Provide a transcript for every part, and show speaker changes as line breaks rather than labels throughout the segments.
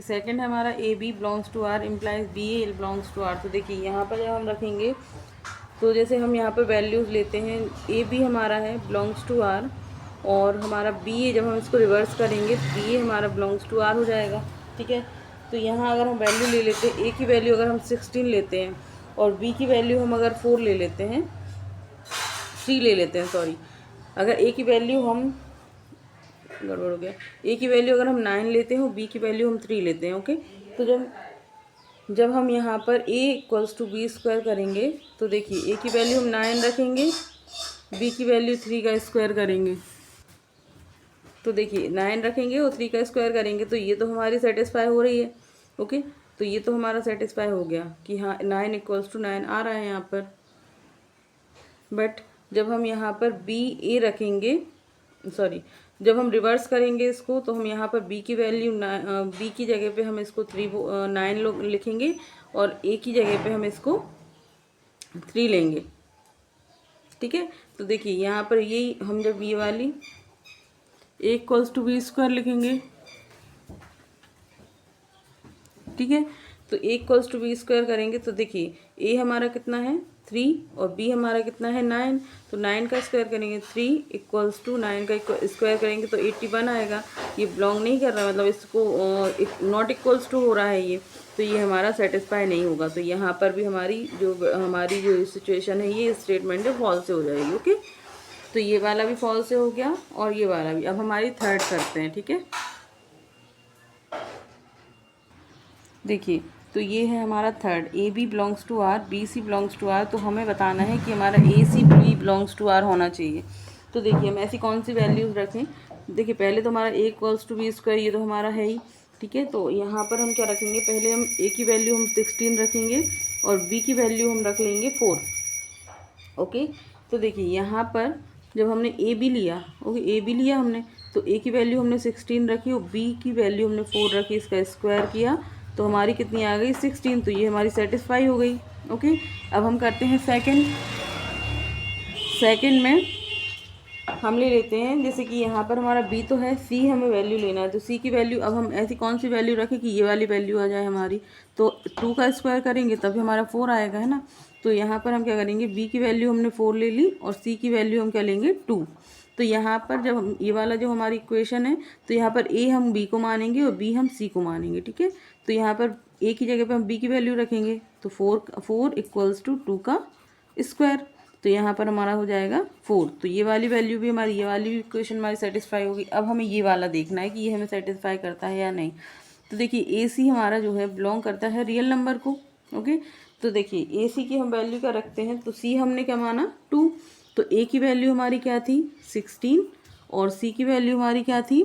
Second है हमारा A B belongs to R implies B A belongs to R. तो देखिए यहाँ पर जब हम रखेंगे तो जैसे हम यहाँ पर वैल्यूज़ लेते हैं, ए बी हमारा है बिलोंग्स टू आर और हमारा बी ए जब हम इसको रिवर्स करेंगे तो बी ए हमारा बिलोंग्स टू आर हो जाएगा। ठीक है, तो यहाँ अगर हम वैल्यू ले लेते हैं, ए की वैल्यू अगर हम 16 लेते हैं और बी की वैल्यू हम अगर 4 ले लेते हैं, 3 ले लेते हैं सॉरी, अगर ए की वैल्यू हम गड़बड़ हो गया, ए की वैल्यू अगर हम 9 लेते हैं और बी की वैल्यू हम 3 लेते हैं। ओके, तो जब हम यहाँ पर a equals to B square करेंगे तो देखिए a की वैल्यू हम 9 रखेंगे, b की वैल्यू 3 का स्क्वायर करेंगे। तो देखिए 9 रखेंगे और 3 का स्क्वायर करेंगे तो ये तो हमारी सेटिस्फाई हो रही है। ओके, तो ये तो हमारा सेटिस्फाई हो गया कि हाँ 9 इक्वल्स टू 9 आ रहा है यहाँ पर। बट जब हम यहाँ पर बी ए रखेंगे, सॉरी, जब हम रिवर्स करेंगे इसको तो हम यहाँ पर b की वैल्यू b की जगह पे हम इसको 9 लोग लिखेंगे और a की जगह पे हम इसको 3 लेंगे। ठीक है, तो देखिए यहाँ पर यही हम जब ये वाली a equals to B square लिखेंगे, ठीक है, तो a equals to B square करेंगे तो देखिए a हमारा कितना है 3 और b हमारा कितना है 9, तो 9 का स्क्वायर करेंगे 3 इक्वल्स टू 9 का स्क्वायर करेंगे तो 81 आएगा। ये बिलोंग नहीं कर रहा, मतलब इसको नॉट इक्वल्स टू हो रहा है ये, तो ये हमारा सेटिस्फाई नहीं होगा। तो यहाँ पर भी हमारी जो सिचुएशन है ये स्टेटमेंट है फॉल्स से हो जाएगी। ओके, तो ये वाला भी फॉल्स से हो गया और ये वाला भी। अब हमारी थर्ड करते हैं। ठीक है, देखिए तो ये है हमारा third, A B belongs to R B C belongs to R. तो हमें बताना है कि हमारा A C B belongs to R होना चाहिए। तो देखिए हम ऐसी कौन सी वैल्यूज़ रखें। देखिए पहले तो हमारा ए इक्वल्स टू बी स्क्वायर, ये तो हमारा है ही। ठीक है, तो यहाँ पर हम क्या रखेंगे, पहले हम ए की वैल्यू हम 16 रखेंगे और बी की वैल्यू हम रख लेंगे 4। ओके, तो देखिए यहाँ पर जब हमने ए बी लिया, ओके ए बी लिया हमने, तो ए की वैल्यू हमने 16 रखी और बी की वैल्यू हमने 4 रखी, इसका स्क्वायर किया तो हमारी कितनी आ गई 16। तो ये हमारी सेटिस्फाई हो गई। ओके, अब हम करते हैं सेकंड में हम ले लेते हैं, जैसे कि यहाँ पर हमारा बी तो है, सी हमें वैल्यू लेना है, तो सी की वैल्यू अब हम ऐसी कौन सी वैल्यू रखें कि ये वाली वैल्यू आ जाए हमारी। तो 2 का स्क्वायर करेंगे तभी हमारा 4 आएगा, है ना। तो यहाँ पर हम क्या करेंगे, बी की वैल्यू हमने 4 ले ली और सी की वैल्यू हम क्या लेंगे 2। तो यहाँ पर जब हम ये वाला जो हमारी इक्वेशन है, तो यहाँ पर ए हम बी को मानेंगे और बी हम सी को मानेंगे। ठीक है, तो यहाँ पर ए की जगह पे हम बी की वैल्यू रखेंगे तो 4 इक्वल्स टू 2 का स्क्वायर, तो यहाँ पर हमारा हो जाएगा 4। तो ये वाली वैल्यू भी हमारी, ये वाली भी इक्वेशन हमारी सेटिस्फाई होगी। अब हमें ये वाला देखना है कि ये हमें सेटिस्फाई करता है या नहीं। तो देखिए ए सी हमारा जो है बिलोंग करता है रियल नंबर को। ओके, तो देखिए ए सी की हम वैल्यू क्या रखते हैं, तो सी हमने क्या माना 2, तो ए की वैल्यू हमारी क्या थी 16 और सी की वैल्यू हमारी क्या थी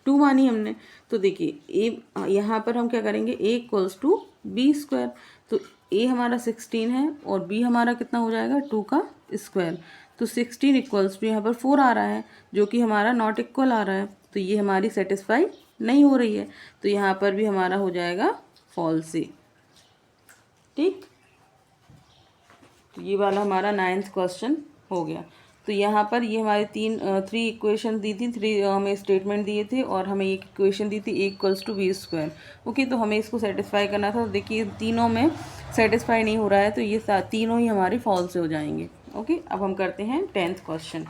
2 मानी हमने। तो देखिए ए यहाँ पर हम क्या करेंगे, ए इक्वल्स टू बी स्क्वायर, तो ए हमारा 16 है और बी हमारा कितना हो जाएगा 2 का स्क्वायर। तो 16 इक्वल्स टू यहाँ पर 4 आ रहा है जो कि हमारा नॉट इक्वल आ रहा है, तो ये हमारी सेटिस्फाई नहीं हो रही है, तो यहाँ पर भी हमारा हो जाएगा फॉल्स ही। ठीक, तो ये वाला हमारा 9th क्वेश्चन हो गया। तो यहाँ पर ये हमारे 3 इक्वेशन दी थी, 3 हमें स्टेटमेंट दिए थे और हमें एक इक्वेशन दी थी A equals to B square. Okay, तो हमें इसको सेटिस्फाई करना था। देखिए तीनों में सेटिस्फाई नहीं हो रहा है, तो ये तीनों ही हमारे फॉल्स हो जाएंगे। ओके, अब हम करते हैं 10th क्वेश्चन।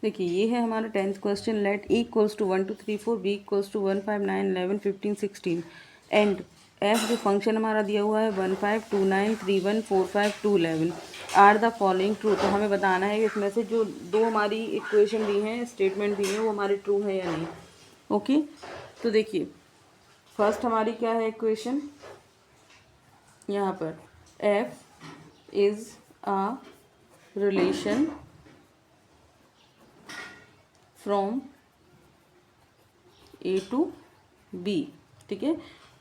देखिए ये है हमारा 10th question, let A equals to 1 2 3 4 B equals to 1 5 9 11 15 16 and F जो फंक्शन हमारा दिया हुआ है 1 5 2 9 3 1 4 5 2 11 आर द फॉलोइंग ट्रू। तो हमें बताना है कि इसमें से जो दो हमारी इक्वेशन दी हैं, स्टेटमेंट दी हैं, वो हमारी ट्रू है या नहीं। ओके, तो देखिए फर्स्ट हमारी क्या है इक्वेशन, यहाँ पर F is a relation from A to B. ठीक है,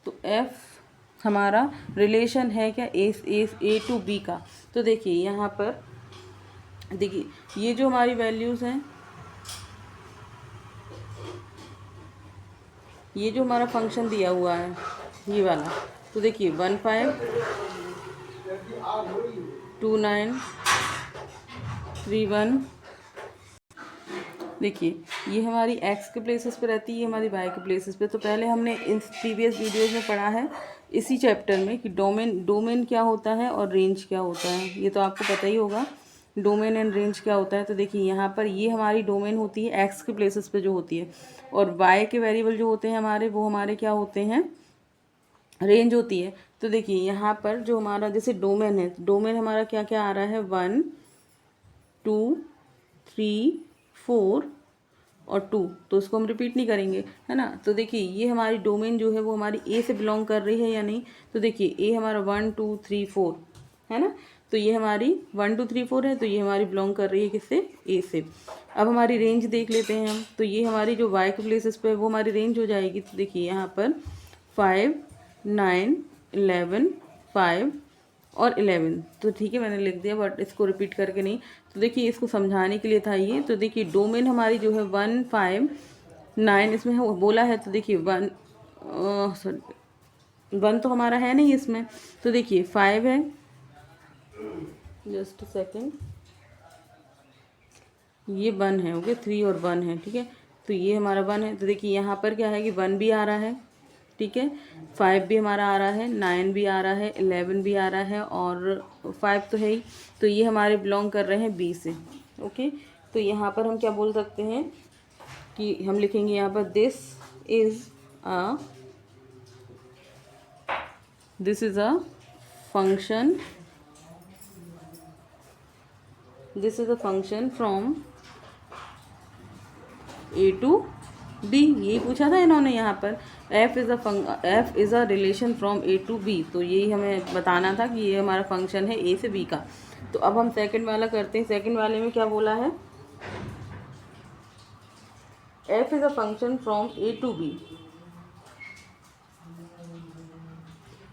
तो एफ हमारा रिलेशन है क्या ए टू बी का। तो देखिए यहाँ पर देखिए ये जो हमारी वैल्यूज़ हैं, ये जो हमारा फंक्शन दिया हुआ है ये वाला, तो देखिए 1 5 2931। देखिए ये हमारी x के प्लेसेस पे रहती है, ये हमारी y के प्लेसेस पे। तो पहले हमने इन प्रीवियस वीडियोज़ में पढ़ा है इसी चैप्टर में कि डोमेन क्या होता है और रेंज क्या होता है, ये तो आपको पता ही होगा डोमेन एंड रेंज क्या होता है। तो देखिए यहाँ पर ये हमारी डोमेन होती है x के प्लेसेस पे जो होती है, और y के वेरिएबल जो होते हैं हमारे, वो हमारे क्या होते हैं, रेंज होती है। तो देखिए यहाँ पर जो हमारा जैसे डोमेन है, डोमेन हमारा क्या क्या आ रहा है, 1 2 3 4 और 2, तो उसको हम रिपीट नहीं करेंगे, है ना। तो देखिए ये हमारी डोमेन जो है वो हमारी ए से बिलोंग कर रही है या नहीं। तो देखिए ए हमारा 1 2 3 4 है ना, तो ये हमारी 1 2 3 4 है, तो ये हमारी बिलोंग कर रही है किससे, ए से। अब हमारी रेंज देख लेते हैं हम, तो ये हमारी जो वाई के प्लेसेस पे वो हमारी रेंज हो जाएगी। तो देखिए यहाँ पर 5 9 11 5 और 11, तो ठीक है मैंने लिख दिया, बट इसको रिपीट करके नहीं। तो देखिए इसको समझाने के लिए था ये। तो देखिए डोमेन हमारी जो है 1 5 9 इसमें है, बोला है। तो देखिए 1 तो हमारा है नहीं इसमें, तो देखिए 5 है, जस्ट सेकेंड, ये 1 है, ओके 3 और 1 है, ठीक है। तो ये हमारा 1 है। तो देखिए यहाँ पर क्या है कि 1 भी आ रहा है, ठीक है, 5 भी हमारा आ रहा है, 9 भी आ रहा है, 11 भी आ रहा है, और 5 तो है ही। तो ये हमारे बिलोंग कर रहे हैं बी से, ओके। तो यहाँ पर हम क्या बोल सकते हैं कि हम लिखेंगे यहाँ पर this is a function, this is a function from A to B, यही पूछा था इन्होंने यहाँ पर। F is a relation from A to B, तो यही हमें बताना था कि ये हमारा फंक्शन है ए से बी का। तो अब हम सेकंड वाला करते हैं। सेकंड वाले में क्या बोला है, F is a function from A to B,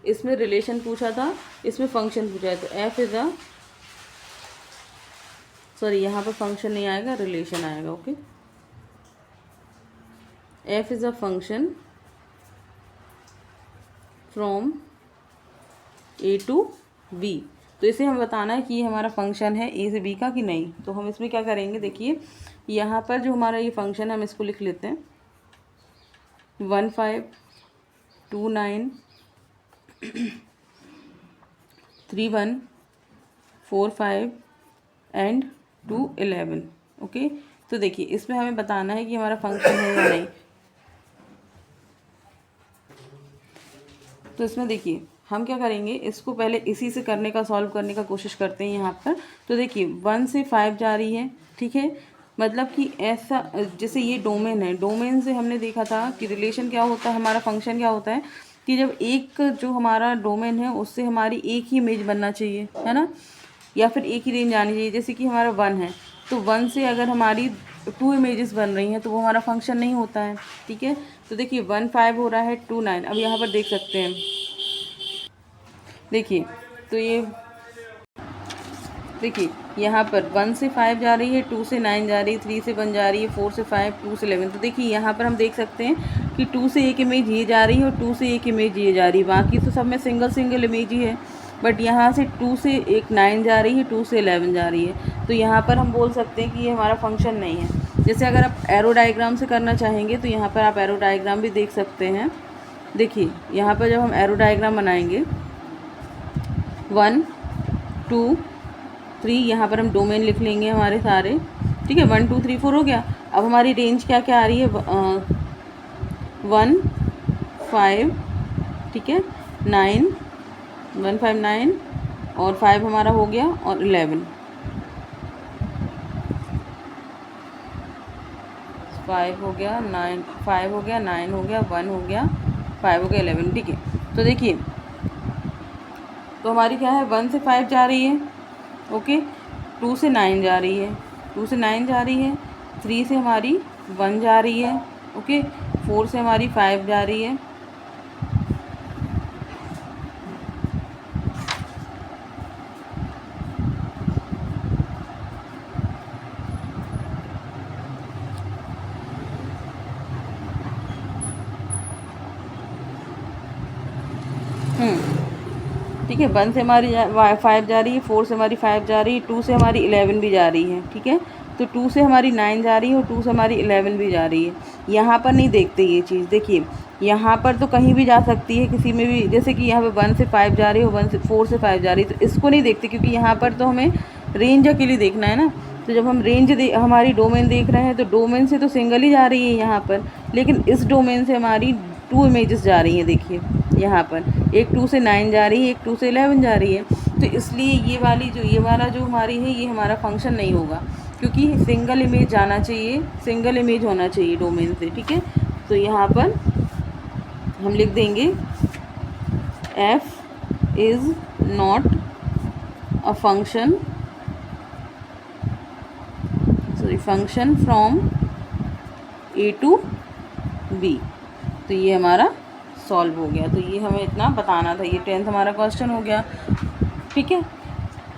इसमें रिलेशन पूछा था, इसमें फंक्शन पूछा है। तो एफ इज़ अ, सॉरी यहाँ पर फंक्शन नहीं आएगा, रिलेशन आएगा, okay. f is a function from a to b, तो इसे हम बताना है कि ये हमारा फंक्शन है a से b का कि नहीं। तो हम इसमें क्या करेंगे, देखिए यहाँ पर जो हमारा ये फंक्शन है हम इसको लिख लेते हैं 1 5 2 9 3 1 4 5 एंड 2 11, ओके। तो देखिए इसमें हमें बताना है कि हमारा फंक्शन है या नहीं। तो इसमें देखिए हम क्या करेंगे, इसको पहले इसी से करने का, सॉल्व करने का कोशिश करते हैं यहाँ पर। तो देखिए 1 से 5 जा रही है, ठीक है, मतलब कि ऐसा, जैसे ये डोमेन है, डोमेन से हमने देखा था कि रिलेशन क्या होता है, हमारा फंक्शन क्या होता है कि जब एक जो हमारा डोमेन है उससे हमारी एक ही इमेज बनना चाहिए, है ना, या फिर एक ही रेंज आनी चाहिए। जैसे कि हमारा 1 है, तो 1 से अगर हमारी 2 इमेजेस बन रही हैं तो वो हमारा फंक्शन नहीं होता है, ठीक है। तो देखिए 1 5 हो रहा है, 2 9, अब यहाँ पर देख सकते हैं, देखिए तो ये देखिए यहाँ पर 1 से 5 जा रही है, 2 से 9 जा रही है, 3 से 1 जा रही है, 4 से 5, 2 से 11। तो देखिए यहाँ पर हम देख सकते हैं कि 2 से एक इमेज ये जा रही है और 2 से एक इमेज ये जा रही है, बाकी तो सब में सिंगल इमेज ही है। बट यहाँ से 2 से एक 9 जा रही है, 2 से 11 जा रही है, तो यहाँ पर हम बोल सकते हैं कि ये हमारा फंक्शन नहीं है। जैसे अगर आप एरो डायग्राम से करना चाहेंगे तो यहाँ पर आप एरो डायग्राम भी देख सकते हैं। देखिए यहाँ पर जब हम एरो डायग्राम बनाएंगे 1 2 3, यहाँ पर हम डोमेन लिख लेंगे हमारे सारे, ठीक है, 1 2 3 4 हो गया। अब हमारी रेंज क्या क्या आ रही है, 1 5, ठीक है, 9 1 5 9 और 5 हमारा हो गया, और 11 5 हो गया, 9 5 हो गया, 9 हो गया, 1 हो गया, 5 हो गया, 11, ठीक है। तो देखिए तो हमारी क्या है, 1 से 5 जा रही है, ओके, 2 से 9 जा रही है, 2 से 9 जा रही है, 3 से हमारी 1 जा रही है, ओके, 4 से हमारी 5 जा रही है, ठीक ठीक है। 1 से हमारी 5 जा रही है, 4 से हमारी 5 जा रही है, 2 से हमारी 11 भी जा रही है, ठीक है। तो 2 से हमारी 9 जा रही है और 2 से हमारी 11 भी जा रही है। यहाँ पर नहीं देखते ये चीज़, देखिए यहाँ पर तो कहीं भी जा सकती है, किसी में भी, जैसे कि यहाँ पे 1 से 5 जा रही है और 4 से 5 जा रही है, तो इसको नहीं देखते क्योंकि यहाँ पर तो हमें रेंज अकेली देखना है ना। तो जब हम हमारी डोमेन देख रहे हैं तो डोमेन से तो सिंगल ही जा रही है यहाँ पर, लेकिन इस डोमेन से हमारी 2 इमेजेस जा रही हैं। देखिए यहाँ पर एक 2 से 9 जा रही है, एक 2 से 11 जा रही है। तो इसलिए ये वाला जो हमारी है ये हमारा फंक्शन नहीं होगा, क्योंकि सिंगल इमेज जाना चाहिए, सिंगल इमेज होना चाहिए डोमेन से, ठीक है। तो यहाँ पर हम लिख देंगे f is not a function, function from a to b। तो ये हमारा सॉल्व हो गया। तो ये हमें इतना बताना था, ये 10th हमारा क्वेश्चन हो गया, ठीक है।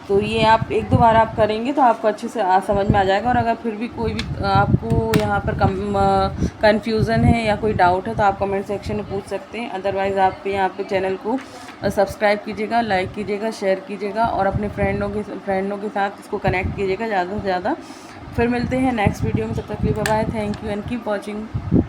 तो ये आप 1-2 बार आप करेंगे तो आपको अच्छे से समझ में आ जाएगा। और अगर फिर भी कोई भी आपको यहाँ पर कन्फ्यूज़न है या कोई डाउट है तो आप कमेंट सेक्शन में पूछ सकते हैं। अदरवाइज़ आप यहाँ पे चैनल को सब्सक्राइब कीजिएगा, लाइक कीजिएगा, शेयर कीजिएगा और अपने फ्रेंडों के साथ इसको कनेक्ट कीजिएगा ज़्यादा से ज़्यादा। फिर मिलते हैं नेक्स्ट वीडियो में, तब तक के लिए bye bye, thank you and keep watching.